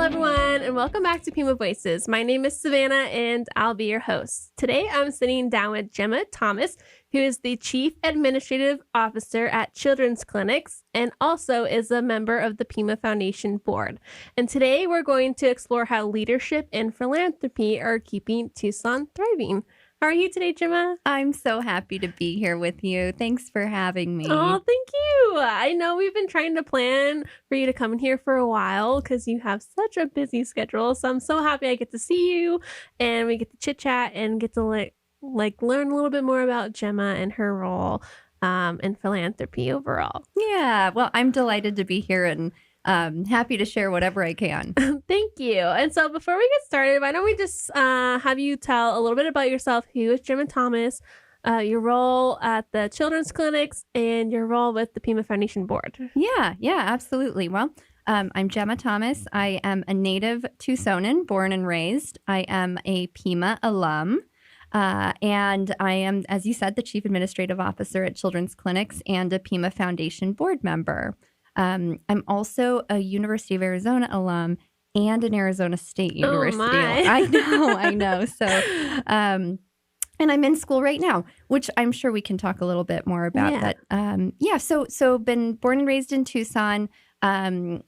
everyone, and welcome back to Pima Voices. My name is Savannah, and I'll be your host. Today, I'm sitting down with Gemma Thomas, who is the Chief Administrative Officer at Children's Clinics and also is a member of the Pima Foundation Board. And today, we're going to explore how leadership and philanthropy are keeping Tucson thriving. How are you today, Gemma? I'm so happy to be here with you. Thanks for having me. Oh, thank you. I know we've been trying to plan for you to come in here for a while because you have such a busy schedule. So I'm so happy I get to see you and we get to chit chat and get to learn a little bit more about Gemma and her role in philanthropy overall. Yeah, well, I'm delighted to be here and happy to share whatever I can. Thank you. And so before we get started, why don't we just have you tell a little bit about yourself? Who is Gemma Thomas, your role at the Children's Clinics, and your role with the Pima Foundation Board? Yeah, absolutely. Well, I'm Gemma Thomas. I am a native Tucsonan, born and raised. I am a Pima alum. And I am, as you said, the Chief Administrative Officer at Children's Clinics and a Pima Foundation Board member. I'm also a University of Arizona alum and an Arizona State University. Oh my. I know. So, and I'm in school right now, which I'm sure we can talk a little bit more about. Yeah. But so been born and raised in Tucson, and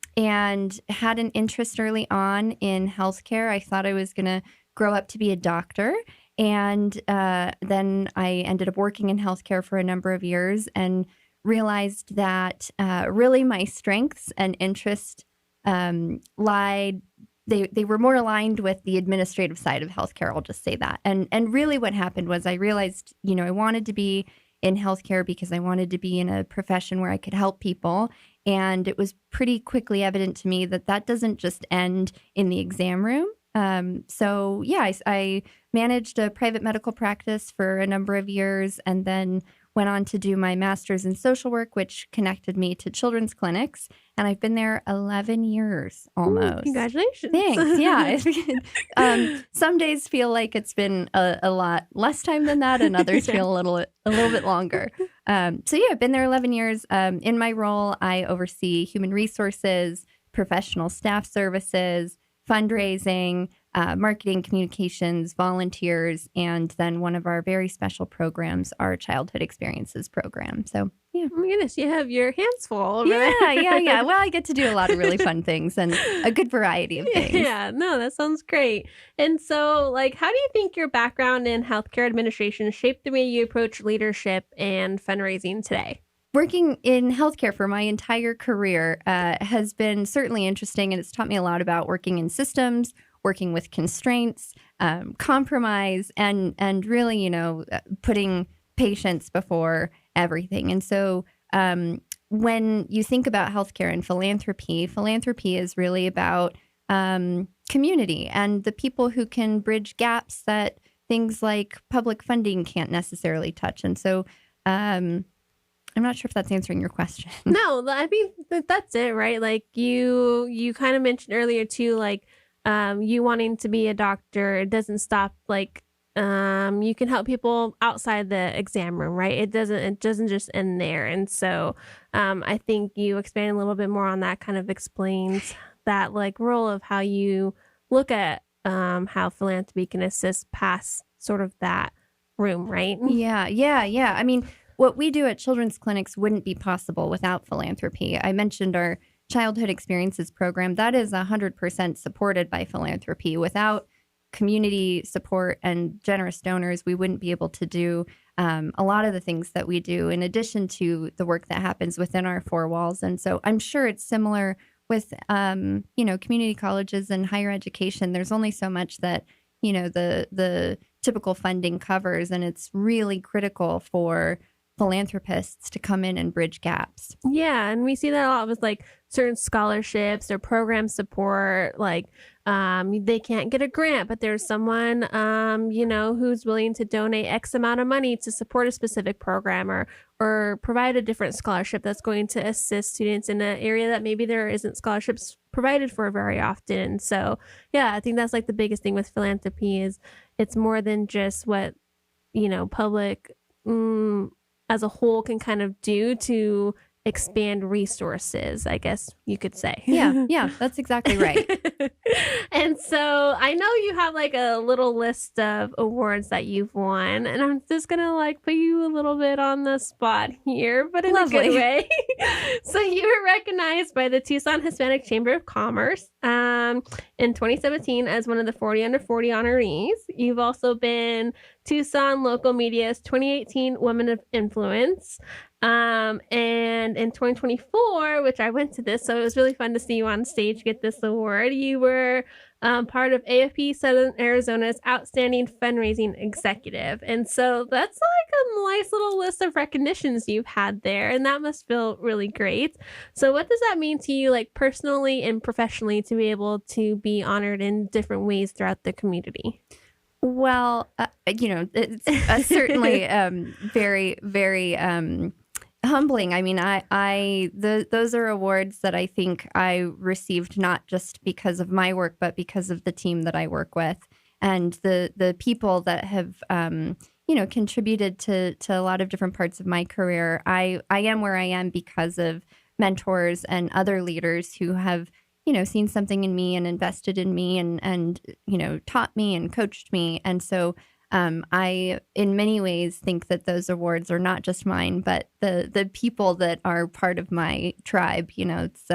had an interest early on in healthcare. I thought I was going to grow up to be a doctor. And then I ended up working in healthcare for a number of years and realized that really my strengths and interest lied. They were more aligned with the administrative side of healthcare. I'll just say that. And really what happened was I realized, I wanted to be in healthcare because I wanted to be in a profession where I could help people. And it was pretty quickly evident to me that that doesn't just end in the exam room. I managed a private medical practice for a number of years and then went on to do my master's in social work, which connected me to Children's Clinics. And I've been there 11 years almost. Ooh, congratulations. Thanks. Yeah. Some days feel like it's been a lot less time than that, and others feel a little bit longer. I've been there 11 years. In my role, I oversee human resources, professional staff services, fundraising, marketing, communications, volunteers, and then one of our very special programs, our childhood experiences program. So, yeah. Oh my goodness, you have your hands full over there. Yeah. Well, I get to do a lot of really fun things and a good variety of things. Yeah, no, that sounds great. And so, how do you think your background in healthcare administration shaped the way you approach leadership and fundraising today? Working in healthcare for my entire career has been certainly interesting, and it's taught me a lot about working in systems, working with constraints, compromise, and really, putting patients before everything. And so when you think about healthcare and philanthropy is really about community and the people who can bridge gaps that things like public funding can't necessarily touch. And so I'm not sure if that's answering your question. No, I mean, that's it, right? You kind of mentioned earlier too, you wanting to be a doctor, it doesn't stop. You can help people outside the exam room, right? It doesn't just end there. And so I think you expand a little bit more on that kind of explains that role of how you look at how philanthropy can assist past sort of that room, right? Yeah. I mean, what we do at Children's Clinics wouldn't be possible without philanthropy. I mentioned our childhood experiences program. That is 100% supported by philanthropy. Without community support and generous donors, we wouldn't be able to do a lot of the things that we do, in addition to the work that happens within our four walls. And so I'm sure it's similar with, community colleges and higher education. There's only so much that, the typical funding covers, and it's really critical for philanthropists to come in and bridge gaps. Yeah, and we see that a lot with certain scholarships or program support. They can't get a grant, but there's someone who's willing to donate X amount of money to support a specific program or provide a different scholarship that's going to assist students in an area that maybe there isn't scholarships provided for very often. So yeah, I think that's the biggest thing with philanthropy is it's more than just what public as a whole can kind of do to expand resources, I guess you could say. Yeah, that's exactly right. And so I know you have like a little list of awards that you've won, and I'm just gonna like put you a little bit on the spot here, but in Lovely. a good way. So you were recognized by the Tucson Hispanic Chamber of Commerce in 2017 as one of the 40 under 40 honorees. You've also been Tucson Local Media's 2018 Women of Influence. And in 2024, which I went to this, so it was really fun to see you on stage get this award. You were part of AFP Southern Arizona's Outstanding Fundraising Executive. And so that's like a nice little list of recognitions you've had there, and that must feel really great. So what does that mean to you, like personally and professionally, to be able to be honored in different ways throughout the community? Well, it's certainly very, very humbling. I mean, those are awards that I think I received not just because of my work, but because of the team that I work with and the people that have contributed to a lot of different parts of my career. I am where I am because of mentors and other leaders who have seen something in me and invested in me and taught me and coached me. And so I, in many ways, think that those awards are not just mine, but the people that are part of my tribe. It's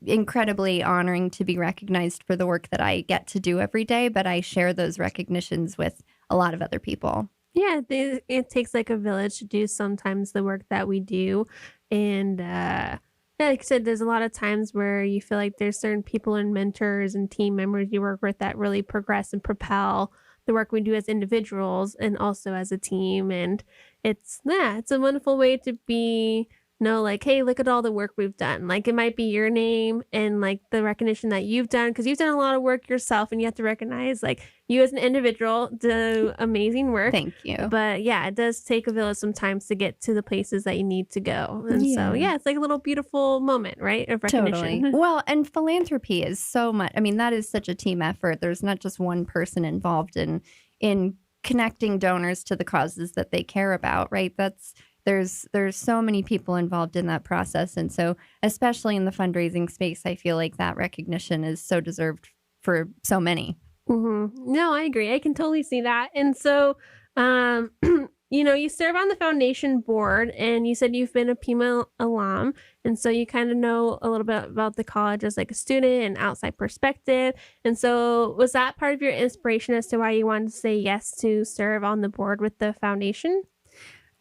incredibly honoring to be recognized for the work that I get to do every day, but I share those recognitions with a lot of other people. Yeah, it takes like a village to do sometimes the work that we do. And yeah, like I said, there's a lot of times where you feel like there's certain people and mentors and team members you work with that really progress and propel the work we do as individuals and also as a team. And it's a wonderful way to be like, hey, look at all the work we've done. Like it might be your name and like the recognition that you've done, because you've done a lot of work yourself, and you have to recognize like you as an individual do amazing work. Thank you. But yeah, it does take a village sometimes to get to the places that you need to go. And so yeah, it's like a little beautiful moment, right, of recognition. Totally. Well, and philanthropy is so much. I mean, that is such a team effort. There's not just one person involved in connecting donors to the causes that they care about, right? There's so many people involved in that process. And so, especially in the fundraising space, I feel like that recognition is so deserved for so many. Mm-hmm. No, I agree. I can totally see that. And so, you serve on the foundation board, and you said you've been a Pima alum. And so you kind of know a little bit about the college as like a student and outside perspective. And so was that part of your inspiration as to why you wanted to say yes to serve on the board with the foundation?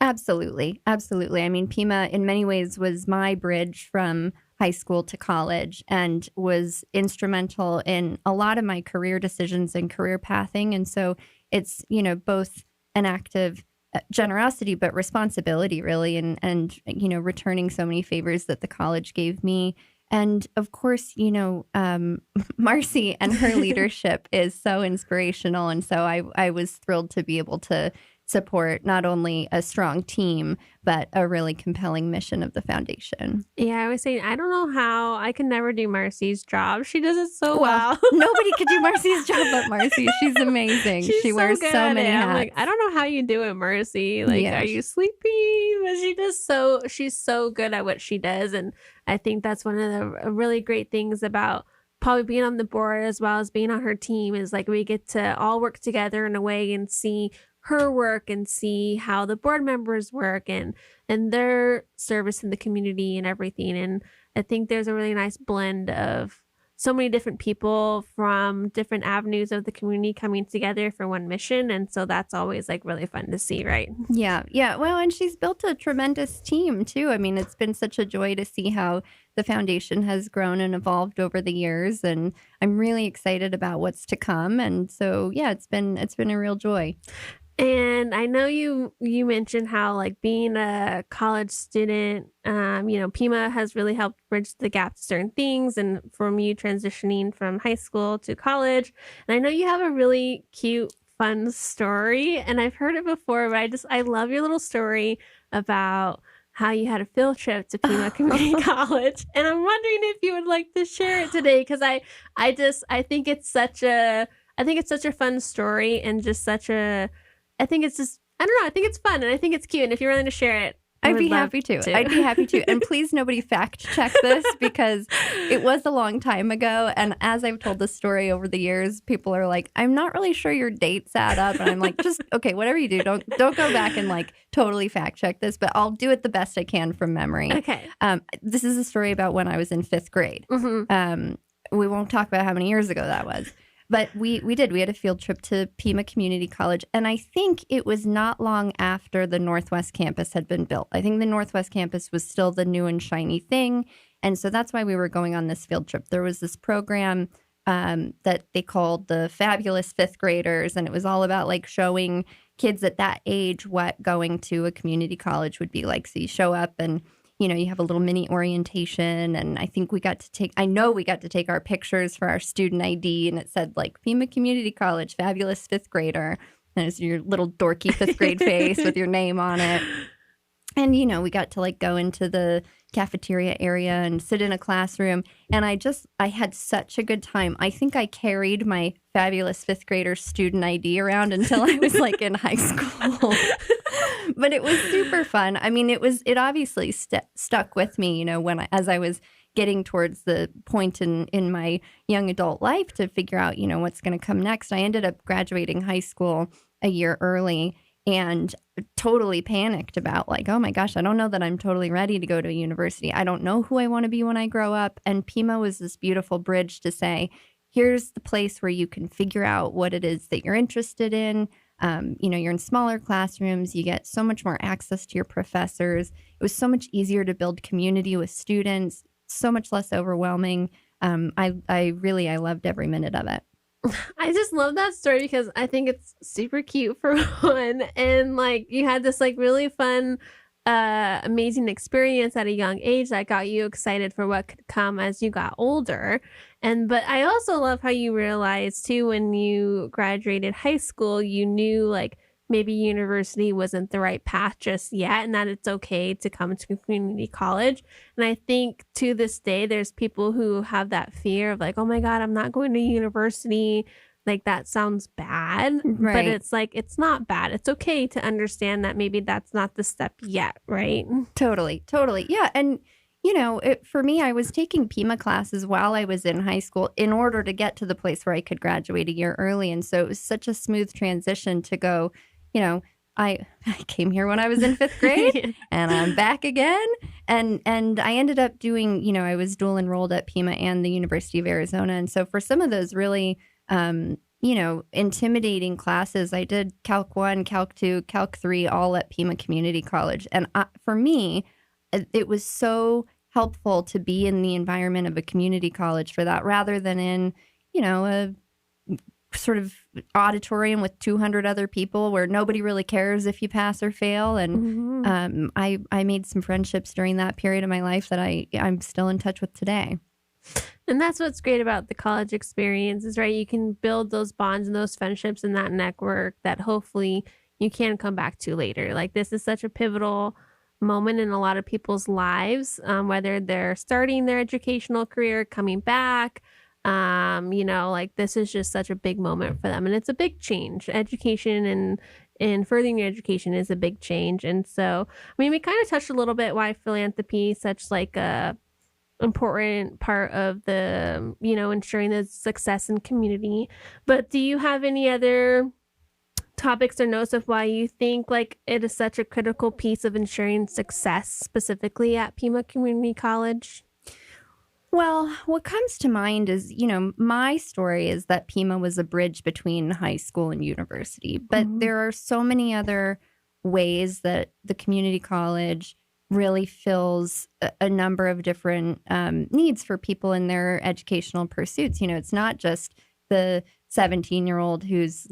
Absolutely. Absolutely. I mean, Pima in many ways was my bridge from high school to college and was instrumental in a lot of my career decisions and career pathing. And so it's, both an act of generosity, but responsibility really, and returning so many favors that the college gave me. And of course, Marcy and her leadership is so inspirational. And so I was thrilled to be able to support not only a strong team, but a really compelling mission of the foundation. Yeah, I was saying, I don't know how I can never do Marcy's job. She does it so well. Nobody could do Marcy's job but Marcy. She's amazing. She wears so many hats. I'm like, I don't know how you do it, Marcy. Like, Are you sleepy? But she's so good at what she does. And I think that's one of the really great things about probably being on the board as well as being on her team is like we get to all work together in a way and see her work and see how the board members work and their service in the community and everything. And I think there's a really nice blend of so many different people from different avenues of the community coming together for one mission. And so that's always like really fun to see, right? Yeah. Well, and she's built a tremendous team too. I mean, it's been such a joy to see how the foundation has grown and evolved over the years. And I'm really excited about what's to come. And so, yeah, it's been a real joy. And I know you mentioned how like being a college student, Pima has really helped bridge the gap to certain things, and from you transitioning from high school to college. And I know you have a really cute, fun story, and I've heard it before, but I love your little story about how you had a field trip to Pima Community College. And I'm wondering if you would like to share it today, because I think it's such a fun story and just I think it's fun and I think it's cute. And if you're willing to share it, I'd be happy to. I'd be happy to. And please, nobody fact check this because it was a long time ago. And as I've told this story over the years, people are like, I'm not really sure your dates add up. And I'm like, just, okay, whatever you do, don't go back and like totally fact check this, but I'll do it the best I can from memory. Okay. This is a story about when I was in 5th grade. We won't talk about how many years ago that was. But we had a field trip to Pima Community College. And I think it was not long after the Northwest campus had been built. I think the Northwest campus was still the new and shiny thing. And so that's why we were going on this field trip. There was this program that they called the Fabulous 5th Graders. And it was all about like showing kids at that age what going to a community college would be like. So you show up and you have a little mini orientation, and I think we got to take our pictures for our student ID, and it said like Pima Community College, Fabulous 5th Grader, and it's your little dorky 5th grade face with your name on it. And, we got to like go into the cafeteria area and sit in a classroom. And I had such a good time. I think I carried my Fabulous 5th Grader student ID around until I was like in high school. But it was super fun. I mean, it obviously stuck with me, as I was getting towards the point in my young adult life to figure out, what's going to come next. I ended up graduating high school a year early and totally panicked about like, oh my gosh, I don't know that I'm totally ready to go to a university. I don't know who I want to be when I grow up. And Pima was this beautiful bridge to say, here's the place where you can figure out what it is that you're interested in. You're in smaller classrooms. You get so much more access to your professors. It was so much easier to build community with students, so much less overwhelming. I loved every minute of it. I just love that story because I think it's super cute for one. And like you had this like really fun, amazing experience at a young age that got you excited for what could come as you got older. But I also love how you realized too, when you graduated high school, you knew like maybe university wasn't the right path just yet and that it's okay to come to community college. And I think to this day, there's people who have that fear of like, oh my God, I'm not going to university. Like that sounds bad, right. But it's like, it's not bad. It's okay to understand that maybe that's not the step yet, right? Totally. Yeah. And for me, I was taking Pima classes while I was in high school in order to get to the place where I could graduate a year early. And so it was such a smooth transition to go, I came here when I was in 5th grade and I'm back again. And I ended up doing, I was dual enrolled at Pima and the University of Arizona. And so for some of those really, intimidating classes, I did Calc 1, Calc 2, Calc 3, all at Pima Community College. And for me, it was so helpful to be in the environment of a community college for that rather than in, a sort of auditorium with 200 other people where nobody really cares if you pass or fail. And I made some friendships during that period of my life that I'm still in touch with today. And that's what's great about the college experience is, right, you can build those bonds and those friendships and that network that hopefully you can come back to later. Like this is such a pivotal moment in a lot of people's lives, whether they're starting their educational career, coming back, like this is just such a big moment for them. And it's a big change. Education and furthering your education is a big change. And so, I mean, we kind of touched a little bit why philanthropy is such like a important part of the, ensuring the success in community. But do you have any other topics or notes of why you think like it is such a critical piece of ensuring success specifically at Pima Community College? Well, what comes to mind is, my story is that Pima was a bridge between high school and university, but there are so many other ways that the community college really fills a number of different needs for people in their educational pursuits. It's not just the 17-year-old who's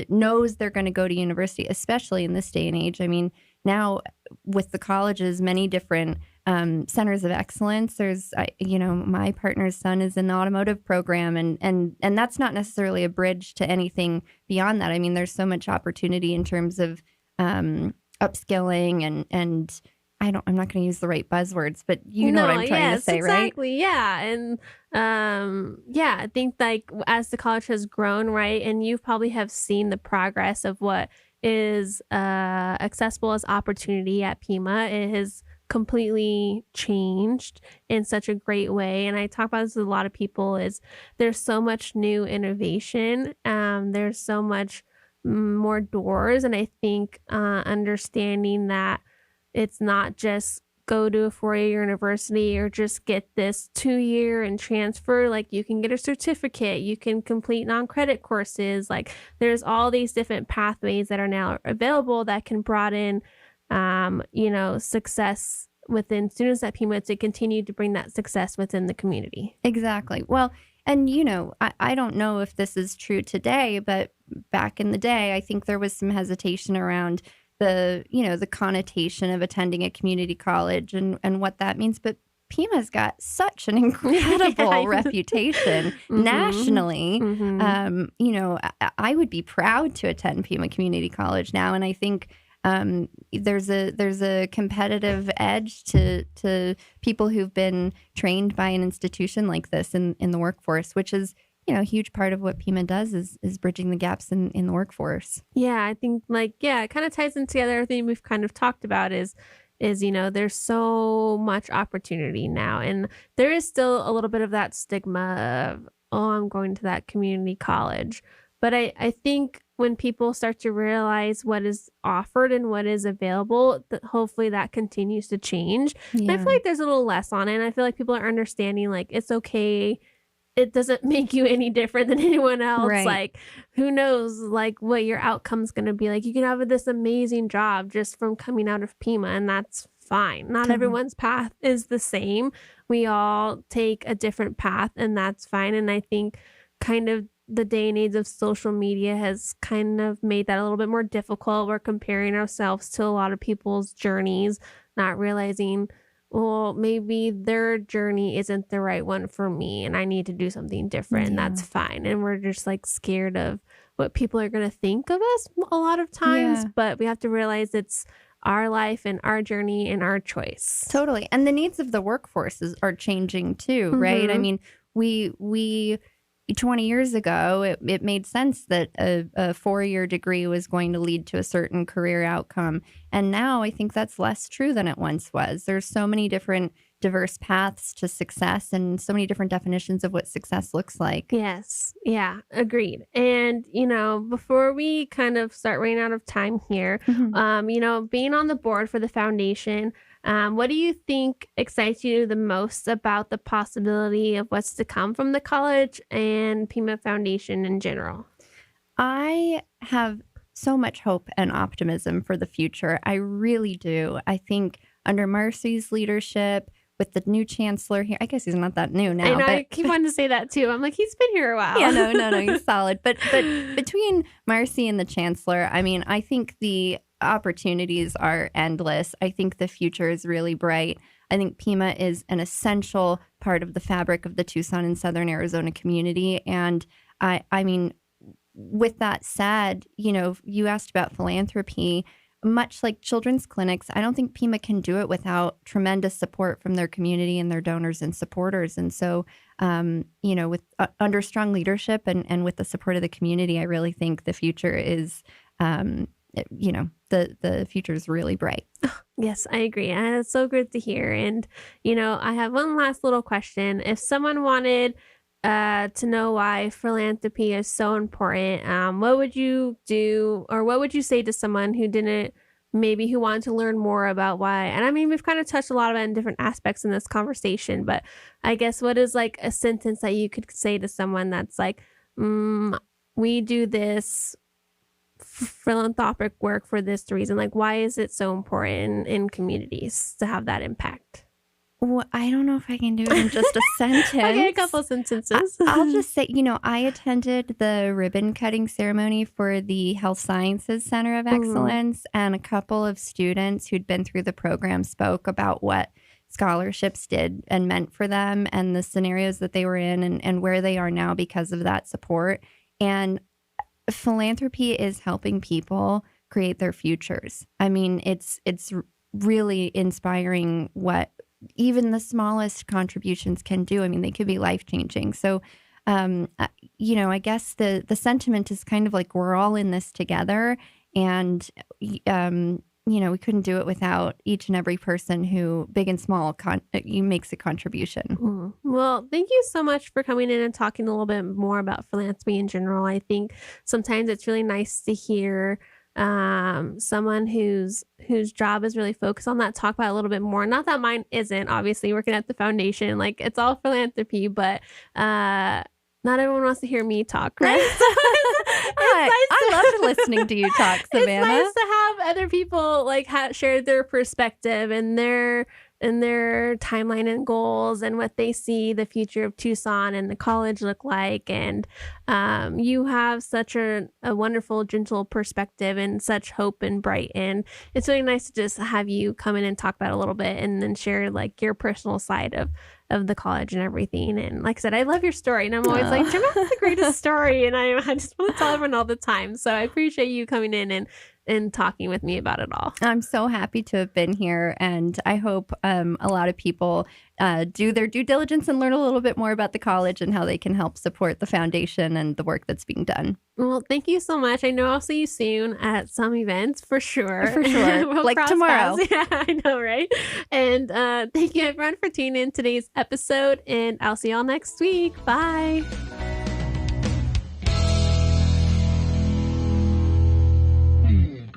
knows they're going to go to university, especially in this day and age. I mean, now with the colleges, many different centers of excellence. There's, my partner's son is in the automotive program, and that's not necessarily a bridge to anything beyond that. I mean, there's so much opportunity in terms of upskilling and I'm not going to use the right buzzwords, but you know what I'm trying to say, right? Exactly. Yeah. And I think like as the college has grown, right, and you probably have seen the progress of what is accessible as opportunity at Pima. It has completely changed in such a great way. And I talk about this with a lot of people is there's so much new innovation. There's so much more doors. And I think understanding that it's not just go to a 4-year university or just get this 2-year and transfer. Like you can get a certificate, you can complete non-credit courses. Like there's all these different pathways that are now available that can broaden, success within students at Pima to continue to bring that success within the community. Exactly. Well, and I don't know if this is true today, but back in the day, I think there was some hesitation around the connotation of attending a community college and what that means. But Pima's got such an incredible reputation nationally. I would be proud to attend Pima Community College now. And I think there's a competitive edge to people who've been trained by an institution like this in the workforce, which is a huge part of what Pima does is bridging the gaps in the workforce. Yeah, I think it kind of ties in together. Everything we've kind of talked about is there's so much opportunity now, and there is still a little bit of that stigma of, oh, I'm going to that community college. But I think when people start to realize what is offered and what is available, that hopefully that continues to change. Yeah. And I feel like there's a little less on it. And I feel like people are understanding it's okay. It doesn't make you any different than anyone else. Right. Like, who knows, what your outcome's going to be. Like, you can have this amazing job just from coming out of Pima, and that's fine. Not everyone's path is the same. We all take a different path, and that's fine. And I think kind of the day and age of social media has kind of made that a little bit more difficult. We're comparing ourselves to a lot of people's journeys, not realizing, well, maybe their journey isn't the right one for me and I need to do something different. And that's fine. And we're just scared of what people are going to think of us a lot of times. But we have to realize it's our life and our journey and our choice. Totally. And the needs of the workforce are changing too, right? I mean, we 20 years ago, it made sense that a 4-year degree was going to lead to a certain career outcome. And now I think that's less true than it once was. There's so many different diverse paths to success and so many different definitions of what success looks like. Yes. Yeah, agreed. And, before we kind of start running out of time here, being on the board for the foundation, what do you think excites you the most about the possibility of what's to come from the college and Pima Foundation in general? I have so much hope and optimism for the future. I really do. I think under Marcy's leadership, with the new chancellor here, I guess he's not that new now. I know, I keep wanting to say that too. I'm like, he's been here a while. Yeah, no, he's solid. But between Marcy and the chancellor, I mean, I think the opportunities are endless. I think the future is really bright. I think Pima is an essential part of the fabric of the Tucson and Southern Arizona community. And I mean, with that said, you asked about philanthropy. Much like children's clinics, I don't think Pima can do it without tremendous support from their community and their donors and supporters. And so, with under strong leadership and with the support of the community, I really think the future is, the future is really bright. Yes, I agree. And it's so good to hear. And, I have one last little question. If someone wanted to know why philanthropy is so important, what would you do, or what would you say to someone who who wanted to learn more about why? And I mean, we've kind of touched a lot of it in different aspects in this conversation, but I guess what is a sentence that you could say to someone that's we do this philanthropic work for this reason? Why is it so important in communities to have that impact? Well, I don't know if I can do it in just a sentence. Okay, a couple sentences. I'll just say, I attended the ribbon cutting ceremony for the Health Sciences Center of Excellence, and a couple of students who'd been through the program spoke about what scholarships did and meant for them and the scenarios that they were in and where they are now because of that support. And philanthropy is helping people create their futures. I mean, it's really inspiring what even the smallest contributions can do. I mean, they could be life-changing. So, I guess the sentiment is kind of we're all in this together. And we couldn't do it without each and every person who, big and small, makes a contribution. Well, thank you so much for coming in and talking a little bit more about philanthropy in general. I think sometimes it's really nice to hear someone whose job is really focused on that talk about it a little bit more. Not that mine isn't, obviously working at the foundation, like it's all philanthropy, but not everyone wants to hear me talk, right? I loved listening to you talk, Savannah. It's nice to have other people like share their perspective and their timeline and goals and what they see the future of Tucson and the college look like. And you have such a wonderful, gentle perspective and such hope and bright. And it's really nice to just have you come in and talk about it a little bit and then share like your personal side of the college and everything. And like I said, I love your story, and I'm always like, Gemma has the greatest story, and I just want to tell everyone all the time. So I appreciate you coming in and talking with me about it all. I'm so happy to have been here, and I hope a lot of people do their due diligence and learn a little bit more about the college and how they can help support the foundation and the work that's being done. Well, thank you so much. I know I'll see you soon at some events for sure. For sure. We'll like tomorrow. Paths. Yeah, I know, right? And thank you everyone for tuning in today's episode, and I'll see y'all next week. Bye.